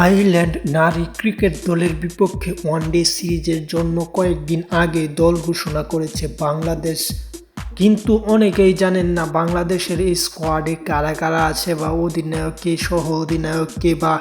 Ireland নারী cricket দলের বিপক্ষে ওয়ানডে সিরিজের জন্য কয়েকদিন আগে দল ঘোষণা করেছে বাংলাদেশ। কিন্তু অনেকেই জানেন না বাংলাদেশের এই স্কোয়াডে কারা কারা আছে বা অধিনায়ক কে, সহ অধিনায়ক কে বা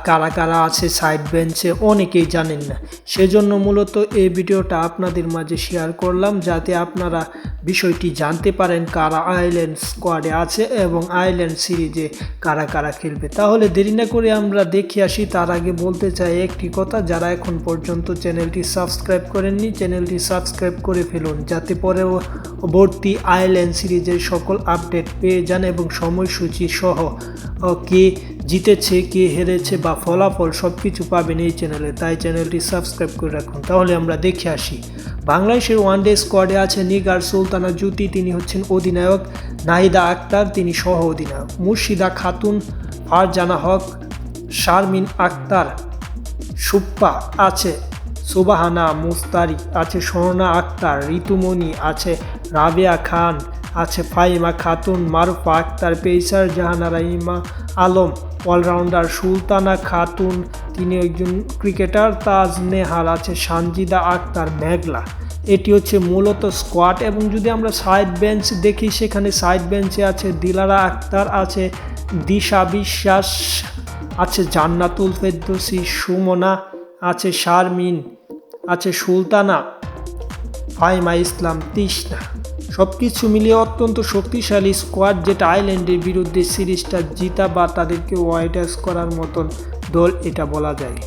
কারা কারা আছে সাইড বেঞ্চে, অনেকেই জানেন না। সেজন্য মূলত এই ভিডিওটা আপনাদের মাঝে শেয়ার করলাম, যাতে আপনারা বিষয়টি জানতে পারেন কারা আয়ারল্যান্ড স্কোয়াডে আছে এবং আয়ারল্যান্ড সিরিজে কারা কারা খেলবে। তাহলে দেরি না করে আমরা দেখে আসি। তার আগে বলতে চাই একটি কথা, যারা এখন পর্যন্ত চ্যানেলটি সাবস্ক্রাইব করেননি চ্যানেলটি সাবস্ক্রাইব করে ফেলুন, যাতে পরবর্তী আয়ারল্যান্ড সিরিজের সকল আপডেট পেয়ে যান এবং সময়সূচি সহ কে জিতেছে কে হেরেছে বা ফলাফল সব কিছু পাবেন এই চ্যানেলে। তাই চ্যানেলটি সাবস্ক্রাইব করে রাখুন। তাহলে আমরা দেখে আসি। বাংলাদেশের ওয়ানডে স্কোয়াডে আছে নিগার সুলতানা জ্যোতি, তিনি হচ্ছেন অধিনায়ক। নাহিদা আক্তার, তিনি সহ অধিনায়ক। মুর্শিদা খাতুন, ফারজানা হক, শারমিন আক্তার, সুপ্পা আছে, সুবাহানা মুস্তারি আছে, স্বর্ণা আক্তার, ঋতুমণি আছে, রাবেয়া খান আছে, ফাহিমা খাতুন, মারুফা আক্তার, পেসার জাহানারা রাহিমা আলম অলরাউন্ডার, সুলতানা খাতুন তিনি একজন ক্রিকেটার, তাজ নেহাল আছে, সানজিদা আক্তার, মেঘলা। এটি হচ্ছে মূলত স্কোয়াড। এবং যদি আমরা সাইড বেঞ্চ দেখি, সেখানে সাইড বেঞ্চে আছে দিলারা আক্তার আছে, দিশা বিশ্বাস আছে, জান্নাতুল ফেরদৌসি, সুমনা আছে, শারমিন আছে, সুলতানা, ফাহিমা ইসলাম, তৃষ্ণা। সব কিছু মিলিয়ে অত্যন্ত শক্তিশালী স্কোয়াড, যেটা আয়ারল্যান্ডের বিরুদ্ধে সিরিজটা জিতা বা তাদেরকে ওয়াইড করার মতন দল এটা বলা যায়।